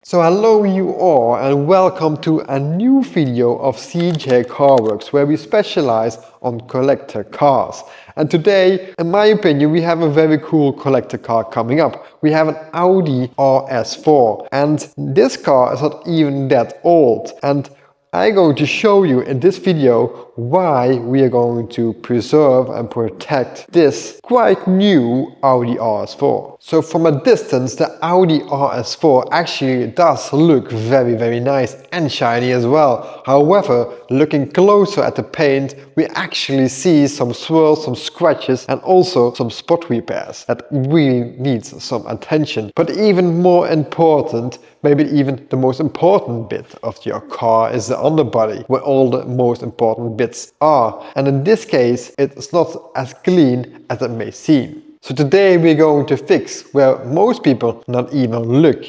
So hello you all and welcome to a new video of CG Carworks where we specialize on collector cars. And today, in my opinion, we have a very cool collector car coming up. We have an Audi RS4 and this car is not even that old. And I'm going to show you in this video why we are going to preserve and protect this quite new Audi RS4. So from a distance, the Audi RS4 actually does look very nice and shiny as well. However, looking closer at the paint, we actually see some swirls, some scratches and also some spot repairs that really needs some attention. But even more important, maybe even the most important bit of your car is the underbody, where all the most important bits are. And in this case, it's not as clean as it may seem. So today we're going to fix where most people not even look.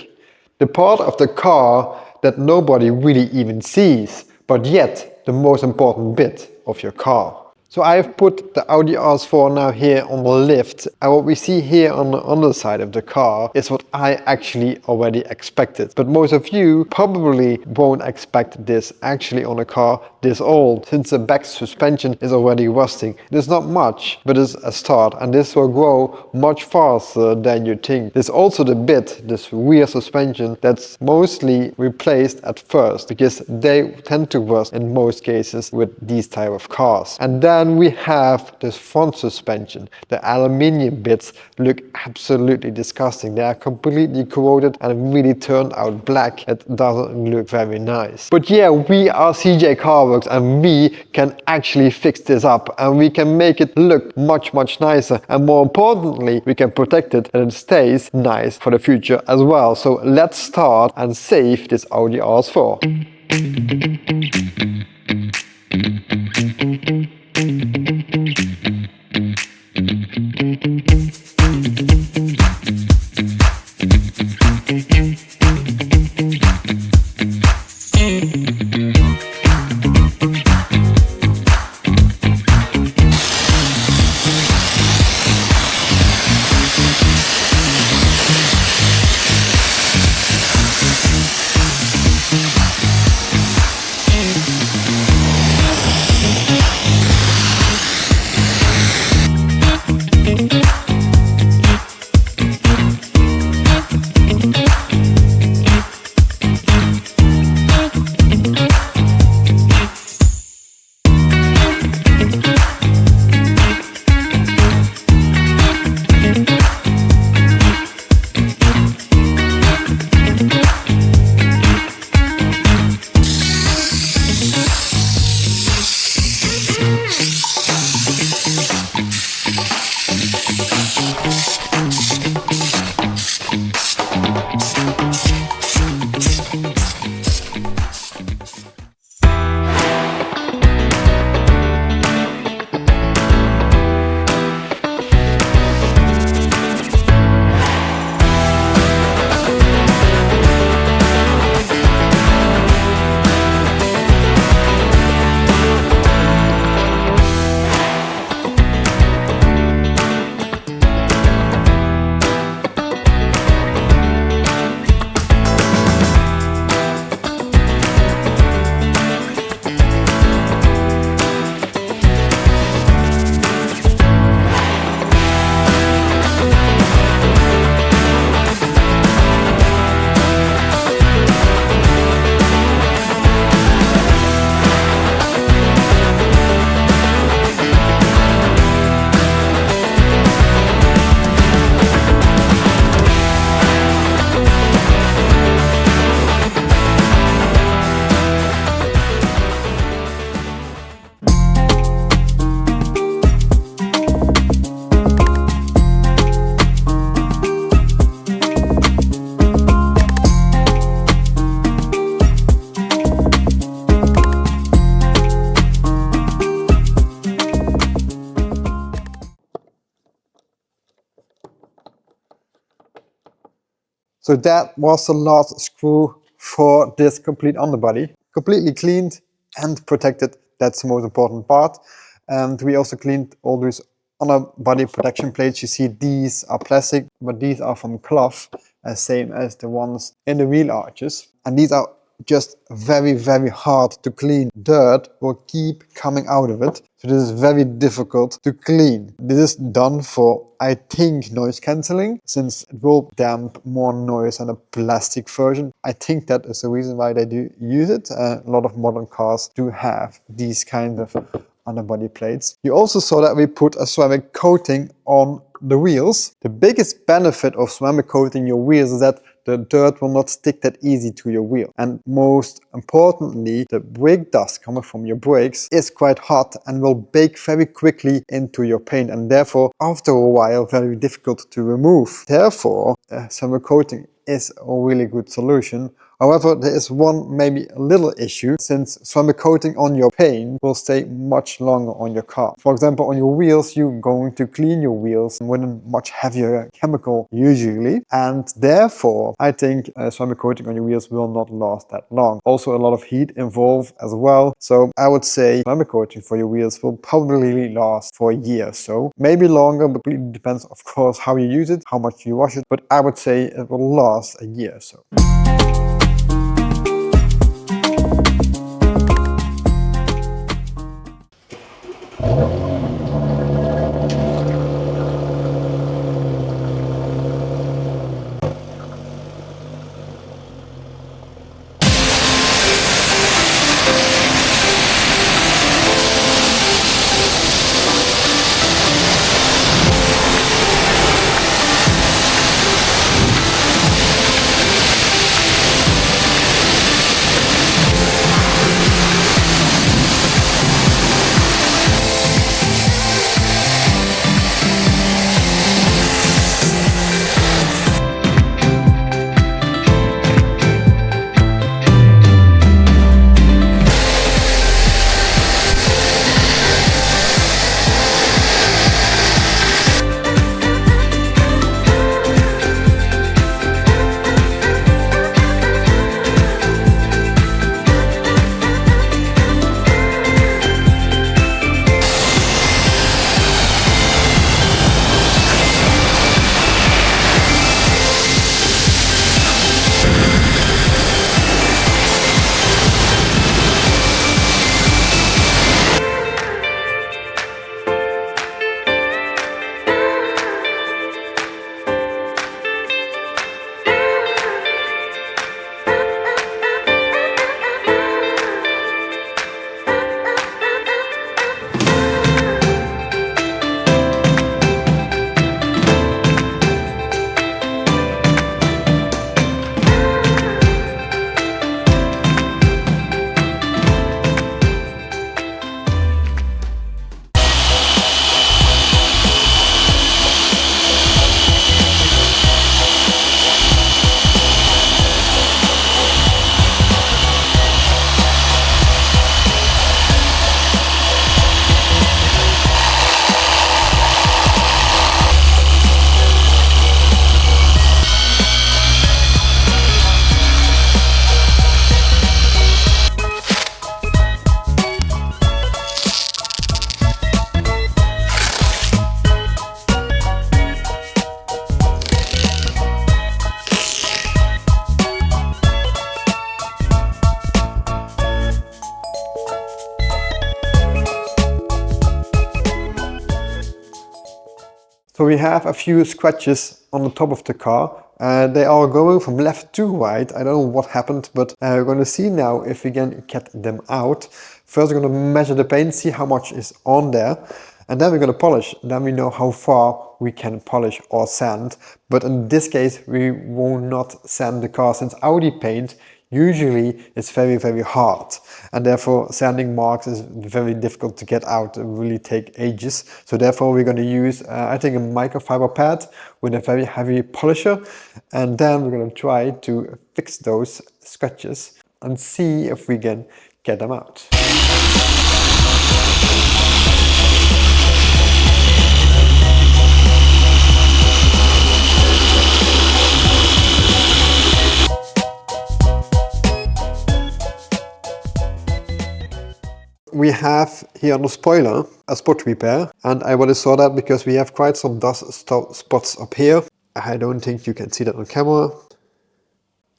The part of the car that nobody really even sees, but yet the most important bit of your car. So I've put the Audi RS4 now here on the lift, and what we see here on the underside of the car is what I actually already expected. But most of you probably won't expect this actually on a car this old, since the back suspension is already rusting. There's not much, but it's a start, and this will grow much faster than you think. There's also the bit, this rear suspension, that's mostly replaced at first, because they tend to rust in most cases with these type of cars. And then we have this front suspension. The aluminium bits look absolutely disgusting. They are completely corroded and really turned out black. It doesn't look very nice. But yeah, we are CG Carworks and we can actually fix this up and we can make it look much nicer, and more importantly, we can protect it and it stays nice for the future as well. So let's start and save this Audi RS4. So that was the last screw for this complete underbody. Completely cleaned and protected, that's the most important part. And we also cleaned all these underbody protection plates. You see these are plastic, but these are from cloth. as same as the ones in the wheel arches. And these are just very hard to clean. Dirt will keep coming out of it, so this is very difficult to clean. This is done for, I think, noise cancelling, since it will damp more noise than a plastic version. I think that is the reason why they do use it. A lot of modern cars do have these kind of underbody plates. You also saw that we put a ceramic coating on the wheels. The biggest benefit of ceramic coating your wheels is that the dirt will not stick that easy to your wheel. And most importantly, the brake dust coming from your brakes is quite hot and will bake very quickly into your paint, and therefore after a while very difficult to remove. Therefore, ceramic coating is a really good solution. However, there is one maybe a little issue, since ceramic coating on your paint will stay much longer on your car. For example, on your wheels, you're going to clean your wheels with a much heavier chemical usually, and therefore I think ceramic coating on your wheels will not last that long. Also, a lot of heat involved as well, so I would say ceramic coating for your wheels will probably last for a year or so, maybe longer, but it depends of course how you use it, how much you wash it, but I would say it will last a year or so. So we have a few scratches on the top of the car. They are going from left to right. I don't know what happened, but we're going to see now if we can get them out. First we're going to measure the paint, see how much is on there, and then we're going to polish. Then we know how far we can polish or sand. But in this case we will not sand the car, since Audi paint usually it's very hard, and therefore sanding marks is very difficult to get out. It really take ages. So therefore we're going to use I think a microfiber pad with a very heavy polisher, and then we're going to try to fix those scratches and see if we can get them out. We have here on the spoiler a spot repair, and I already saw that because we have quite some dust spots up here. I don't think you can see that on camera.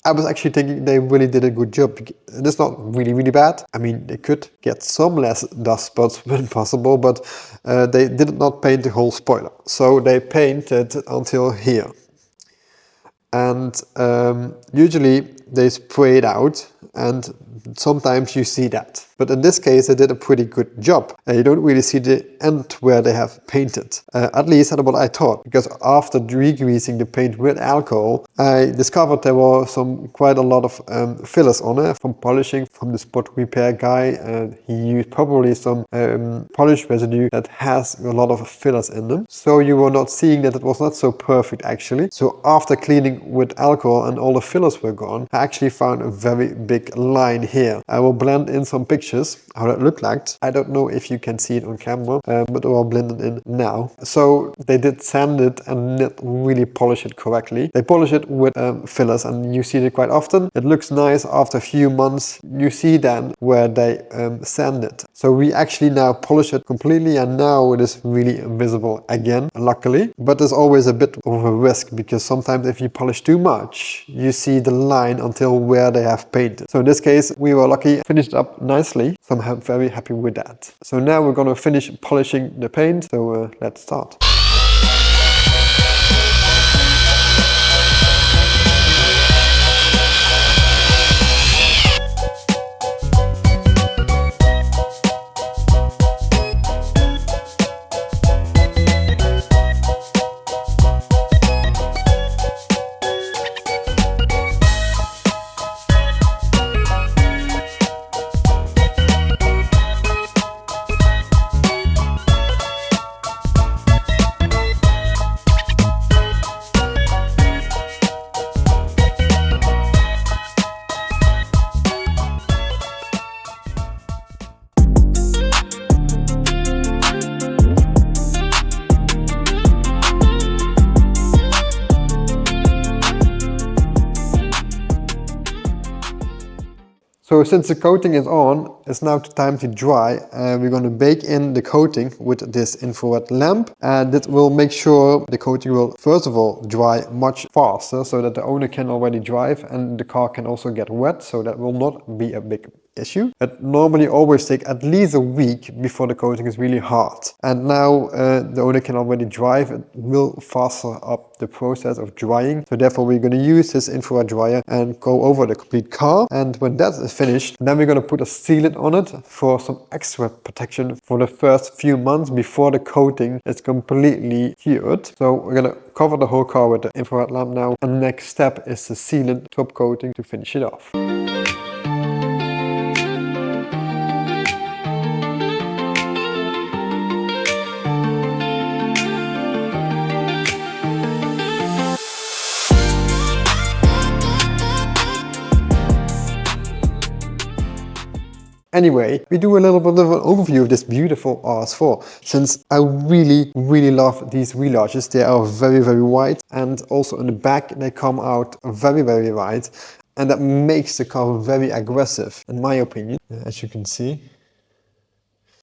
I was actually thinking they really did a good job. It's not really bad. I mean, they could get some less dust spots when possible, but they did not paint the whole spoiler. So they painted until here. And usually they spray it out, and sometimes you see that. But in this case, they did a pretty good job. You don't really see the end where they have painted. At least that's what I thought, because after degreasing the paint with alcohol, I discovered there were quite a lot of fillers on it from polishing from the spot repair guy. He used probably some polish residue that has a lot of fillers in them. So you were not seeing that it was not so perfect actually. So after cleaning with alcohol and all the fillers were gone, I actually found a very big line here. I will blend in some pictures how that looked like. I don't know if you can see it on camera, but I'll blend it in now. So they did sand it and not really polish it correctly. They polish it with fillers, and you see it quite often. It looks nice. After a few months you see then where they sand it. So we actually now polish it completely, and now it is really visible again, luckily. But there's always a bit of a risk, because sometimes if you polish too much, you see the line until where they have painted. So in this case we were lucky, finished up nicely. So I'm very happy with that. So now we're gonna finish polishing the paint. So let's start. So since the coating is on, it's now time to dry. We're going to bake in the coating with this infrared lamp, and it will make sure the coating will first of all dry much faster, so that the owner can already drive and the car can also get wet, so that will not be a big issue. It normally always takes at least a week before the coating is really hard, and now the owner can already drive. It will faster up the process of drying, so therefore we're going to use this infrared dryer and go over the complete car. And when that is finished, then we're going to put a sealant on it for some extra protection for the first few months before the coating is completely cured. So we're going to cover the whole car with the infrared lamp now, and the next step is the sealant top coating to finish it off. Anyway, we do a little bit of an overview of this beautiful RS4, since I really love these wheel arches. They are very wide, and also in the back they come out very wide, and that makes the car very aggressive in my opinion, as you can see.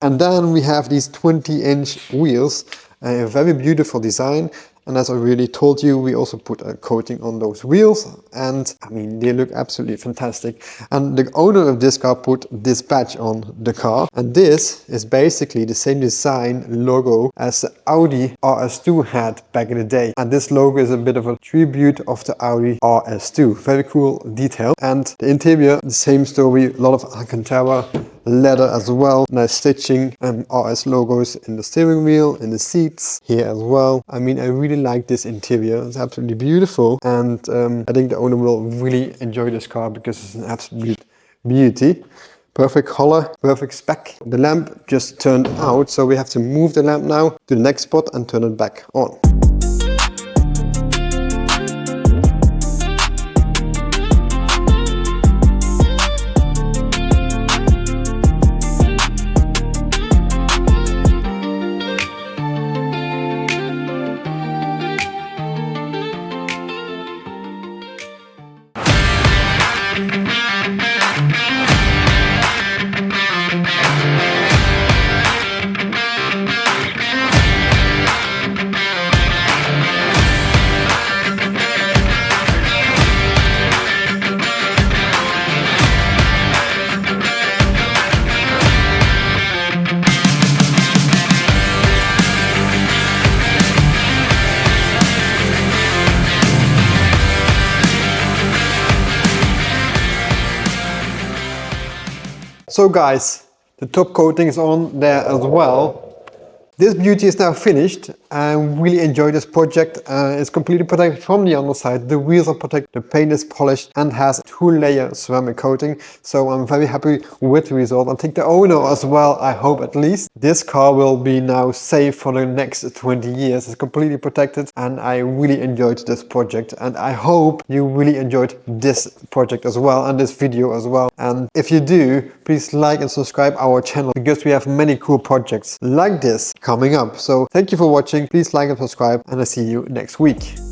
And then we have these 20-inch wheels, a very beautiful design. And as I really told you, we also put a coating on those wheels, and I mean, they look absolutely fantastic. And the owner of this car put this badge on the car, and this is basically the same design logo as the Audi RS2 had back in the day. And this logo is a bit of a tribute of the Audi RS2. Very cool detail. And the interior, the same story, a lot of Alcantara leather as well. Nice stitching and RS logos in the steering wheel, in the seats, here as well. I mean, I really like this interior. It's absolutely beautiful, and I think the owner will really enjoy this car because it's an absolute beauty. Perfect color, perfect spec. The lamp just turned out, so we have to move the lamp now to the next spot and turn it back on. So guys, the top coating is on there as well. This beauty is now finished. I really enjoy this project. It's completely protected from the underside. The wheels are protected, the paint is polished and has 2-layer ceramic coating. So I'm very happy with the result. I think the owner as well, I hope at least. This car will be now safe for the next 20 years. It's completely protected and I really enjoyed this project. And I hope you really enjoyed this project as well and this video as well. And if you do, please like and subscribe our channel because we have many cool projects like this coming up. So thank you for watching. Please like and subscribe and I'll see you next week.